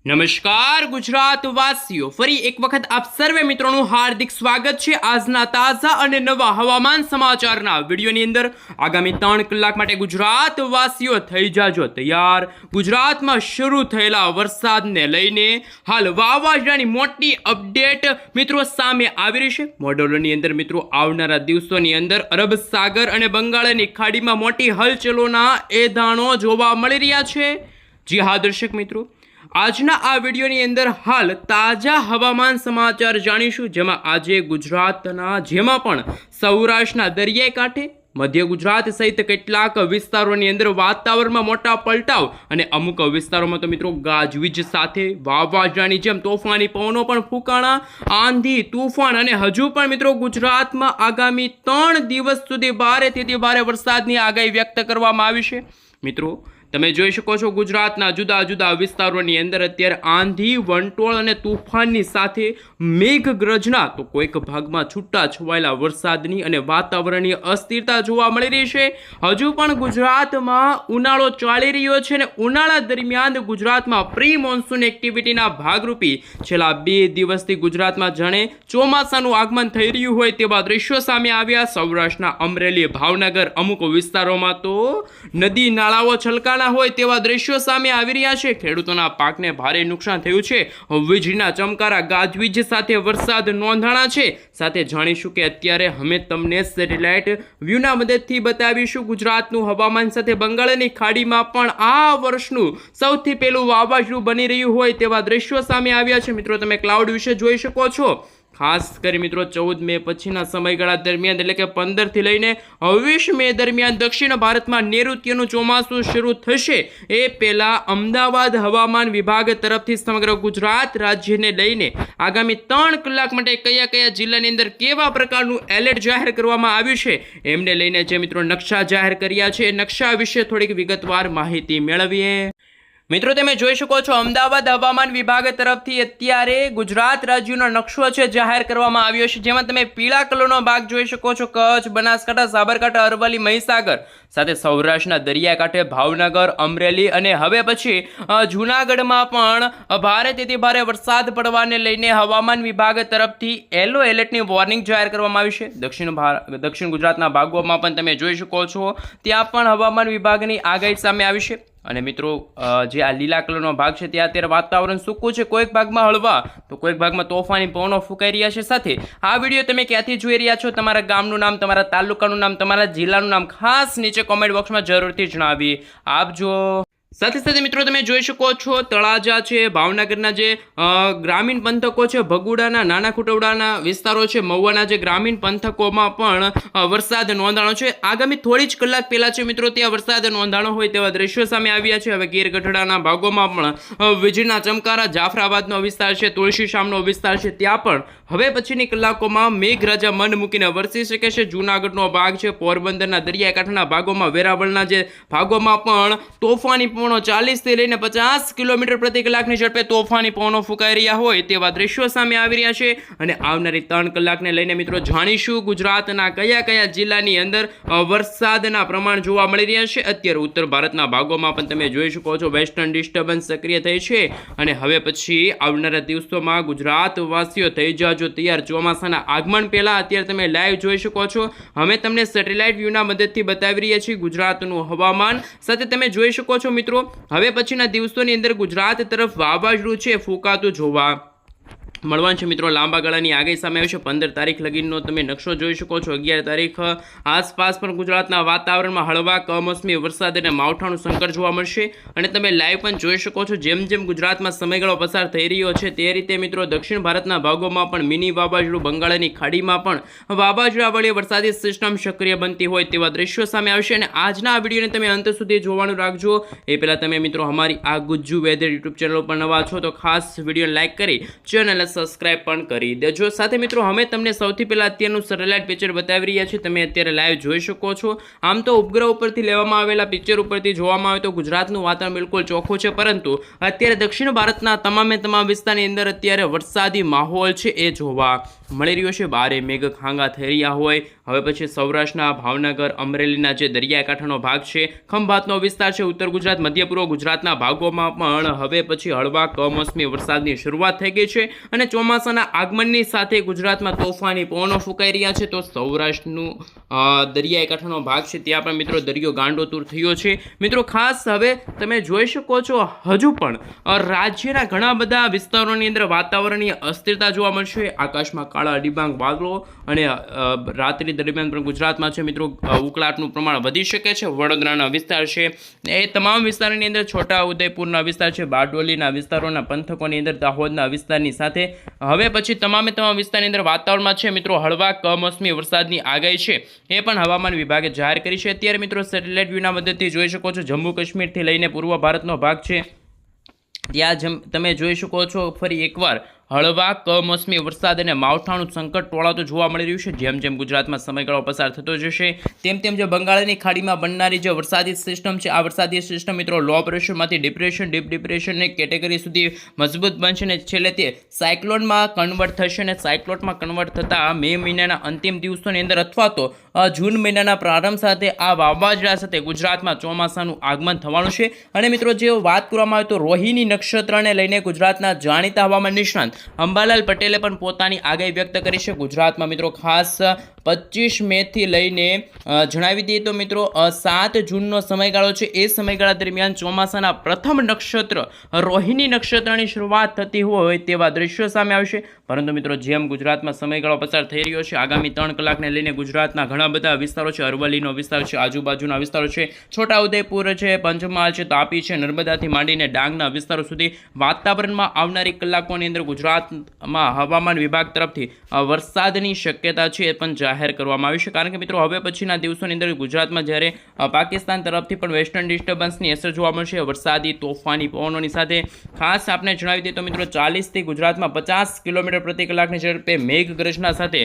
નમસ્કાર ગુજરાતવાસીઓ, ફરી એક વખત આપ સર્વે મિત્રોનું હાર્દિક સ્વાગત છે આજના તાજા અને નવા હવામાન સમાચારના વિડીયોની અંદર। આગામી 3 કલાક માટે ગુજરાતવાસીઓ થઈ જાજો તૈયાર। ગુજરાતમાં શરૂ થયેલા વરસાદને લઈને હાલ વાવાઝોડાની મોટી અપડેટ મિત્રો સામે આવી રહી છે। મોડેલોની અંદર મિત્રો આવનારા દિવસોની અંદર અરબ સાગર અને બંગાળની ખાડીમાં મોટી હલચલોના એધાણો જોવા મળી રહ્યા છે। જી હા દર્શક મિત્રો, આજના આ વિડીયોની અંદર હાલ તાજા હવામાન સમાચાર જાણીશું, જેમાં આજે ગુજરાતના જેમાં પણ સૌરાષ્ટ્રના દરિયાઈ કાંઠે, મધ્ય ગુજરાત સહિત કેટલાક વિસ્તારોની અંદર વાતાવરણમાં મોટા પલટાવ અને અમુક વિસ્તારોમાં તો મિત્રો ગાજવીજ સાથે વાવાઝોડાની જેમ તોફાની પવનો પણ ફૂંકાણા, આંધી તૂફાન અને હજુ પણ મિત્રો ગુજરાતમાં આગામી 3 દિવસ સુધી ભારેથી ભારે વરસાદની આગાહી વ્યક્ત કરવામાં આવી છે। મિત્રો તમે જોઈ શકો છો ગુજરાતના જુદા જુદા વિસ્તારોની અંદર અત્યારે આંધી, વંટોળ અને તૂફાનની સાથે મેઘગર્જના તો કોઈક ભાગમાં છૂટા છવાયેલા વરસાદની અને વાતાવરણીય અસ્થિરતા જોવા મળી રહી છે। હજુ પણ ગુજરાતમાં ઉનાળો ચાલી રહ્યો છે અને ઉનાળા દરમિયાન ગુજરાતમાં પ્રી મોન્સૂન એક્ટિવિટીના ભાગરૂપી છેલ્લા 2 દિવસથી ગુજરાતમાં જાણે ચોમાસાનું આગમન થઈ રહ્યું હોય તેવા દ્રશ્યો સામે આવ્યા। સૌરાષ્ટ્રના અમરેલી, ભાવનગર, અમુક વિસ્તારોમાં તો નદી નાળાઓ છલકાણા હોય તેવા દ્રશ્યો સામે આવી રહ્યા છે। ખેડૂતોના પાકને ભારે નુકસાન થયું છે। વીજળીના ચમકારા, ગાજવીજ સાથે વરસાદ નોંધાણા છે। સાથે જાણીશું કે અત્યારે અમે તમને સેટેલાઇટ વ્યૂના મદદથી બતાવીશું ગુજરાતનું હવામાન સાથે બંગાળની ખાડીમાં પણ આ વર્ષનું સૌથી પહેલું વાવાઝોડું બની રહ્યું હોય તેવા દ્રશ્યો સામે આવ્યા છે। મિત્રો તમે ક્લાઉડ વિશે જોઈ શકો છો। ખાસ કરી મિત્રો 14 મે પછીના સમયગાળા દરમિયાન એટલે કે 15 થી લઈને 20 મે દરમિયાન દક્ષિણ ભારતમાં નૈઋત્યનું ચોમાસું શરૂ થશે એ પહેલા અમદાવાદ હવામાન વિભાગ તરફથી સમગ્ર ગુજરાત રાજ્યને લઈને આગામી 3 કલાક માટે કયા કયા જિલ્લાની અંદર કેવા પ્રકારનું એલર્ટ જાહેર કરવામાં આવ્યું છે એમને લઈને જે મિત્રો નકશા જાહેર કર્યા છે એ નકશા વિશે થોડીક વિગતવાર માહિતી મેળવીએ। મિત્રો તમે જોઈ શકો છો અમદાવાદ હવામાન વિભાગ તરફથી અત્યારે ગુજરાત રાજ્યનો નકશો છે જાહેર કરવામાં આવ્યો છે, જેમાં તમે પીળા કલરનો ભાગ જોઈ શકો છો કચ્છ, બનાસકાંઠા, સાબરકાંઠા, અરવલ્લી, મહીસાગર સાથે સૌરાષ્ટ્રના દરિયાકાંઠે ભાવનગર, અમરેલી અને હવે પછી જૂનાગઢમાં પણ ભારેથી ભારે વરસાદ પડવાને લઈને હવામાન વિભાગ તરફથી યલો એલર્ટની વોર્નિંગ જાહેર કરવામાં આવી છે। દક્ષિણ ગુજરાતના ભાગોમાં પણ તમે જોઈ શકો છો ત્યાં પણ હવામાન વિભાગની આગાહી સામે આવી છે। અને મિત્રો જે આ લીલા કલરનો ભાગ છે ત્યાં અત્યારે વાતાવરણ સૂકું છે, કોઈક ભાગમાં હળવા તો કોઈક ભાગમાં તોફાની પવનો ફૂંકાઈ રહ્યા છે। સાથે આ વિડીયો તમે ક્યાંથી જોઈ રહ્યા છો, તમારા ગામનું નામ, તમારા તાલુકાનું નામ, તમારા જિલ્લાનું નામ ખાસ નીચે કોમેન્ટ બોક્સમાં જરૂરથી જણાવી આપજો। સાથે સાથે મિત્રો તમે જોઈ શકો છો તળાજા છે, ભાવનગરના જે ગ્રામીણ પંથકો છે, ભગુડાના, નાના ખુટવડાના વિસ્તારો છે, મહુવાના જે ગ્રામીણ પંથકોમાં પણ વરસાદ નોંધાણો છે। આગામી થોડી જ કલાક પહેલા છે મિત્રો ત્યાં વરસાદ નોંધાણો હોય તેવા દ્રશ્યો સામે આવ્યા છે। હવે ગીર ગઢડાના ભાગોમાં પણ વીજળીના ચમકારા, જાફરાબાદનો વિસ્તાર છે, તુલસીશામનો વિસ્તાર છે, ત્યાં પણ હવે પછીની કલાકોમાં મેઘરાજા મન મૂકીને વરસી શકે છે। જૂનાગઢનો ભાગ છે, પોરબંદરના દરિયાકાંઠાના ભાગોમાં, વેરાવળના જે ભાગોમાં પણ તોફાની 40 થી લઈને 50 કિલોમીટર પ્રતિ કલાકની ઝડપે તોફાની પવનો ફૂંકાઈ રહ્યા હોય તેવા દ્રશ્યો સામે આવી રહ્યા છે। અને આવનારી 3 કલાકને લઈને મિત્રો જાણીશું ગુજરાતના કયા કયા જિલ્લાની અંદર વરસાદના પ્રમાણ જોવા મળી રહ્યા છે। અત્યારે ઉત્તર ભારતના ભાગોમાં પણ તમે જોઈ શકો છો વેસ્ટર્ન ડિસ્ટર્બન્સ સક્રિય થઈ છે અને હવે પછી આવનારા દિવસોમાં ગુજરાતવાસીઓ થઈ જાજો તૈયાર। ચોમાસાના આગમન પહેલા અત્યારે તમે લાઈવ જોઈ શકો છો, અમે તમને સેટેલાઇટ વ્યૂના મદદથી બતાવી રહ્યા છીએ ગુજરાતનું હવામાન। સાથે તમે જોઈ શકો છો મિત્રો હવે પછીના દિવસોની અંદર ગુજરાત તરફ વાવાઝોડું છે ફૂંકાતું જોવા મળવાનું છે। મિત્રો લાંબા ગાળાની આગાહી સામે આવી છે। 15 તારીખ લગીનો તમે નકશો જોઈ શકો છો। 11 તારીખ આસપાસ પણ ગુજરાતના વાતાવરણમાં હળવા કમોસમી વરસાદ અને માવઠાનું સંકર જોવા મળશે અને તમે લાઈવ પણ જોઈ શકો છો જેમ જેમ ગુજરાતમાં સમયગાળો પસાર થઈ રહ્યો છે તે રીતે મિત્રો દક્ષિણ ભારતના ભાગોમાં પણ મિની વાવાઝોડું, બંગાળની ખાડીમાં પણ વાવાઝોડા વડે વરસાદી સિસ્ટમ સક્રિય બનતી હોય તેવા દ્રશ્યો સામે આવશે। અને આજના આ વિડીયોને તમે અંત સુધી જોવાનું રાખજો। એ પહેલાં તમે મિત્રો અમારી આ ગુજ્જુ વેધર યુટ્યુબ ચેનલ પર નવા છો તો ખાસ વિડીયોને લાઇક કરી ચેનલને સબસ્ક્રાઇબ પણ કરી દેજો। સાથે મિત્રો અમે તમને સૌથી પહેલાં અત્યારનું સેટેલાઇટ પિક્ચર બતાવી રહ્યા છીએ, તમે અત્યારે લાઈવ જોઈ શકો છો। આમ તો ઉપગ્રહ ઉપરથી લેવામાં આવેલા પિક્ચર ઉપરથી જોવામાં આવે તો ગુજરાતનું વાતાવરણ બિલકુલ ચોખ્ખું છે, પરંતુ અત્યારે દક્ષિણ ભારતના તમામે તમામ વિસ્તારની અંદર અત્યારે વરસાદી માહોલ છે એ જોવા મળી રહ્યો છે। બારે મેઘ ખાંગા થઈ રહ્યા હોય, હવે પછી સૌરાષ્ટ્રના ભાવનગર, અમરેલીના જે દરિયાકાંઠાનો ભાગ છે, ખંભાતનો વિસ્તાર છે, ઉત્તર ગુજરાત, મધ્ય પૂર્વ ગુજરાતના ભાગોમાં પણ હવે પછી હળવા કમોસમી વરસાદની શરૂઆત થઈ ગઈ છે અને ચોમાસાના આગમનની સાથે ગુજરાતમાં તોફાની પવનો ફૂંકાઈ રહ્યા છે। તો સૌરાષ્ટ્રનું દરિયાકાંઠાનો ભાગ છે ત્યાં પણ મિત્રો દરિયો ગાંડોતુર થયો છે। મિત્રો ખાસ હવે તમે જોઈ શકો છો હજુ પણ રાજ્યના ઘણા બધા વિસ્તારોની અંદર વાતાવરણીય અસ્થિરતા જોવા મળશે। આકાશમાં કાળા ડિબાંગ વાદળો અને રાત્રિ દરમિયાન પણ ગુજરાતમાં છે મિત્રો ઉકળાટનું પ્રમાણ વધી શકે છે। વડોદરાના વિસ્તાર છે એ તમામ વિસ્તારોની અંદર, છોટા ઉદેપુરના વિસ્તાર છે, બારડોલીના વિસ્તારોના પંથકોની અંદર, દાહોદના વિસ્તારની સાથે હવે પછી તમામે તમામ વિસ્તારની અંદર વાતાવરણમાં છે મિત્રો હળવા કમોસમી વરસાદની આગાહી છે એ પણ હવામાન વિભાગે જાહેર કરી છે। અત્યારે મિત્રો સેટેલાઇટ વ્યૂના મદદથી જોઈ શકો છો જમ્મુ કાશ્મીરથી લઈને પૂર્વ ભારતનો ભાગ છે ત્યાં તમે જોઈ શકો છો ફરી એકવાર હળવા કમોસમી વરસાદ અને માવઠાનું સંકટ ટોળાતું જોવા મળી રહ્યું છે। જેમ જેમ ગુજરાતમાં સમયગાળો પસાર થતો જશે તેમ તેમ જે બંગાળની ખાડીમાં બનનારી જે વરસાદી સિસ્ટમ છે, આ વરસાદી સિસ્ટમ મિત્રો લો પ્રેશરમાંથી ડિપ્રેશન, ડીપ ડિપ્રેશનની કેટેગરી સુધી મજબૂત બનશે અને છેલ્લે તે સાયક્લોનમાં કન્વર્ટ થશે અને સાયક્લોનમાં કન્વર્ટ થતાં મે મહિનાના અંતિમ દિવસોની અંદર અથવા તો જૂન મહિનાના પ્રારંભ સાથે આ વાવાઝોડા સાથે ગુજરાતમાં ચોમાસાનું આગમન થવાનું છે। અને મિત્રો જે વાત કરવામાં આવે તો રોહિણી નક્ષત્રને લઈને ગુજરાતના જાણીતા હવામાન નિષ્ણાંત અંબાલાલ પટેલે પણ પોતાની આગાહી વ્યક્ત કરી છે। ગુજરાતમાં મિત્રો ખાસ 25 મેથી લઈને જણાવી દઈએ તો મિત્રો 7 જૂનનો સમયગાળો છે, એ સમયગાળા દરમિયાન ચોમાસાના પ્રથમ નક્ષત્ર રોહિણી નક્ષત્રની શરૂઆત થતી હોય તેવા દ્રશ્યો સામે આવશે। પરંતુ મિત્રો જેમ ગુજરાતમાં સમયગાળો પસાર થઈ રહ્યો છે, આગામી 3 કલાકને લઈને ગુજરાતના ઘણા બધા વિસ્તારો છે, અરવલ્લીનો વિસ્તાર છે, આજુબાજુના વિસ્તારો છે, છોટાઉદેપુર છે, પંચમહાલ છે, તાપી છે, નર્મદાથી માંડીને ડાંગના વિસ્તારો સુધી વાતાવરણમાં આવનારી કલાકોની અંદર ગુજરાતમાં હવામાન વિભાગ તરફથી વરસાદની શક્યતા છે એ પણ જાહેર કરવામાં આવી છે। કારણ કે મિત્રો હવે પછીના દિવસોની અંદર ગુજરાતમાં જ્યારે પાકિસ્તાન તરફથી પણ વેસ્ટર્ન ડિસ્ટર્બન્સની અસર જોવા મળશે, વરસાદી તોફાની પવનોની સાથે ખાસ આપણે જણાવી દઈએ તો મિત્રો 40થી ગુજરાતમાં 50 કિલોમીટર પ્રતિ કલાકની ઝડપે મેઘગર્જના સાથે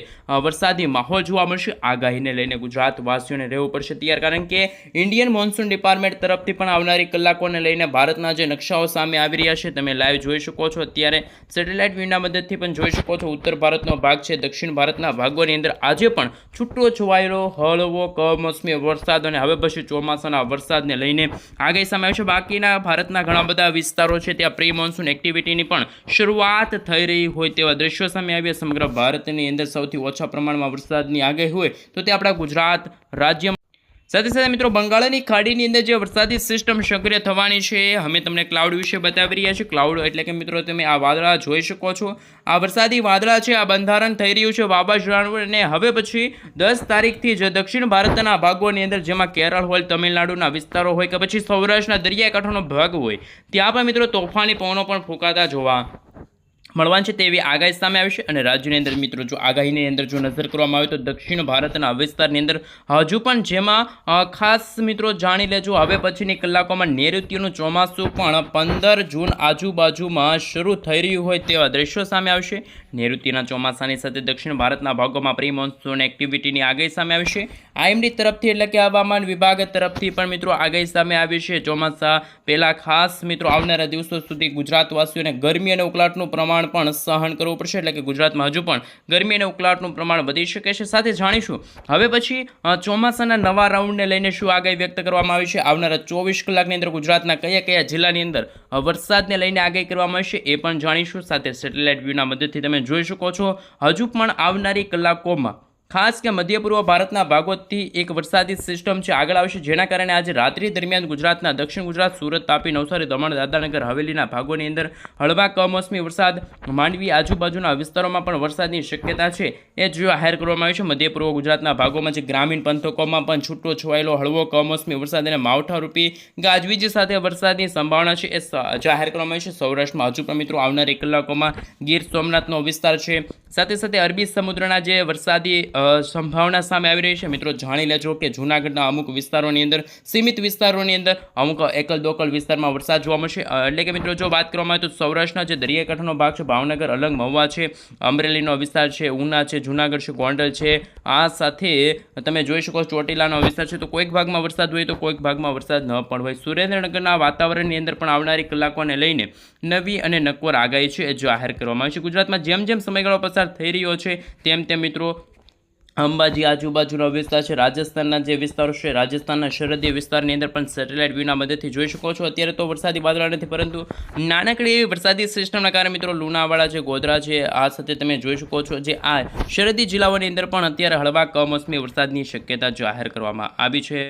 વરસાદી માહોલ જોવા મળશે। આગાહીને લઈને ગુજરાતવાસીઓને રહેવું પડશે તૈયાર, કારણ કે ઇન્ડિયન મોન્સૂન ડિપાર્ટમેન્ટ તરફથી પણ આવનારી કલાકોને લઈને ભારતના જે નકશાઓ સામે આવી રહ્યા છે તમે લાઈવ જોઈ શકો છો। અત્યારે સેટેલાઇટ વ્યૂના મદદથી પણ જોઈ શકો છો ઉત્તર ભારતનો ભાગ છે, દક્ષિણ ભારતના ભાગોની અંદર આજે પણ છૂટો છવાયેલો હળવો કમોસમી વરસાદ અને હવે પછી ચોમાસાના વરસાદને લઈને આગાહી સામે આવશે। બાકીના ભારતના ઘણા બધા વિસ્તારો છે ત્યાં પ્રી મોન્સૂન એક્ટિવિટીની પણ શરૂઆત થઈ રહી હોય તેવા દ્રશ્યો સામે આવ્યા। સમગ્ર ભારતની અંદર સૌથી ઓછા પ્રમાણમાં વરસાદની આગાહી હોય તો તે આપણા ગુજરાત રાજ્યમાં। સાથે સાથે મિત્રો બંગાળની ખાડીની અંદર જે વરસાદી સિસ્ટમ સક્રિય થવાની છે અમે તમને ક્લાઉડ વિશે બતાવી રહ્યા છીએ। ક્લાઉડ એટલે કે મિત્રો તમે આ વાદળા જોઈ શકો છો, આ વરસાદી વાદળા છે, આ બંધારણ થઈ રહ્યું છે વાવાઝોડાનું અને હવે પછી 10 તારીખથી જ દક્ષિણ ભારતના ભાગોની અંદર જેમાં કેરળ હોય, તમિલનાડુના વિસ્તારો હોય કે પછી સૌરાષ્ટ્રના દરિયાકાંઠાનો ભાગ હોય ત્યાં પણ મિત્રો તોફાની પવનો પણ ફૂંકાતા જોવા મળવાનું છે તેવી આગાહી સામે આવી છે। અને રાજ્યની અંદર મિત્રો જો આગાહીની અંદર જો નજર કરવામાં આવે તો દક્ષિણ ભારતના વિસ્તારની અંદર હજુ પણ જેમાં ખાસ મિત્રો જાણી લેજો હવે પછીની કલાકોમાં નૈઋત્યનું ચોમાસું પણ 15 જૂન આજુબાજુમાં શરૂ થઈ રહ્યું હોય તેવા દ્રશ્યો સામે આવશે। નૈઋત્યના ચોમાસાની સાથે દક્ષિણ ભારતના ભાગોમાં પ્રી મોન્સૂન એક્ટિવિટીની આગાહી સામે આવશે। આઈએમડી તરફથી એટલે કે હવામાન વિભાગ તરફથી પણ મિત્રો આગાહી સામે આવી છે। ચોમાસા પહેલાં ખાસ મિત્રો આવનારા દિવસો સુધી ગુજરાતવાસીઓને ગરમી અને ઉકળાટનું પ્રમાણ પણ સહન કરવું પડશે, એટલે કે ગુજરાતમાં હજુ પણ ગરમી અને ઉકળાટનું પ્રમાણ વધી શકે છે। સાથે જાણીશું હવે પછી ચોમાસાના નવા રાઉન્ડને લઈને શું આગાહી વ્યક્ત કરવામાં આવી છે, આવનારા 24 કલાકની અંદર ગુજરાતના કયા કયા જિલ્લાની અંદર વરસાદને લઈને આગાહી કરવામાં આવશે એ પણ જાણીશું। સાથે સેટેલાઇટ વ્યૂના મદદથી તમે જોઈ શકો છો હજુ પણ આવનારી કલાકોમાં ખાસ કે મધ્ય પૂર્વ ભારતના ભાગોથી એક વરસાદી સિસ્ટમ છે આગળ આવશે, જેના કારણે આજે રાત્રિ દરમિયાન ગુજરાતના દક્ષિણ ગુજરાત, સુરત, તાપી, નવસારી, દમણ, દાદરાનગર હવેલીના ભાગોની અંદર હળવા કમોસમી વરસાદ, માંડવી આજુબાજુના વિસ્તારોમાં પણ વરસાદની શક્યતા છે એ જાહેર કરવામાં આવી છે। મધ્ય પૂર્વ ગુજરાતના ભાગોમાં જે ગ્રામીણ પંથકોમાં પણ છૂટો છવાયેલો હળવો કમોસમી વરસાદ અને માવઠારૂપી ગાજવીજ સાથે વરસાદની સંભાવના છે એ જાહેર કરવામાં આવી છે। સૌરાષ્ટ્રમાં હજુ પણ મિત્રો આવનારી કલાકોમાં ગીર સોમનાથનો વિસ્તાર છે, સાથે સાથે અરબી સમુદ્રના જે વરસાદી સંભાવના સામે આવી રહી છે મિત્રો, જાણી લેજો કે જૂનાગઢના અમુક વિસ્તારોની અંદર, સીમિત વિસ્તારોની અંદર અમુક એકલ દોકલ વિસ્તારમાં વરસાદ જોવા મળશે. એટલે કે મિત્રો જો વાત કરવામાં આવે તો સૌરાષ્ટ્રના જે દરિયાકાંઠાનો ભાગ છે, ભાવનગર, અલંગ, મહુવા છે, અમરેલીનો વિસ્તાર છે, ઉના છે, જૂનાગઢ છે, ગોંડલ છે, આ સાથે તમે જોઈ શકો ચોટીલાનો વિસ્તાર છે, તો કોઈક ભાગમાં વરસાદ હોય તો કોઈક ભાગમાં વરસાદ ન પણ હોય. સુરેન્દ્રનગરના વાતાવરણની અંદર પણ આવનારી કલાકોને લઈને નવી અને નક્કર આગાહી છે જાહેર કરવામાં આવી છે. ગુજરાતમાં જેમ જેમ સમયગાળો પસાર થઈ રહ્યો છે તેમ તેમ મિત્રો અંબાજી આજુબાજુનો વિસ્તાર છે, રાજસ્થાનના જે વિસ્તારો છે, રાજસ્થાનના સરહદી વિસ્તારની અંદર પણ સેટેલાઇટ વ્યૂના મદદથી જોઈ શકો છો. અત્યારે તો વરસાદી વાદળા નથી, પરંતુ નાનકડી એવી વરસાદી સિસ્ટમના કારણે મિત્રો લુણાવાડા છે, ગોધરા છે, આ સાથે તમે જોઈ શકો છો જે આ સરહદી જિલ્લાઓની અંદર પણ અત્યારે હળવા કમોસમી વરસાદની શક્યતા જાહેર કરવામાં આવી છે.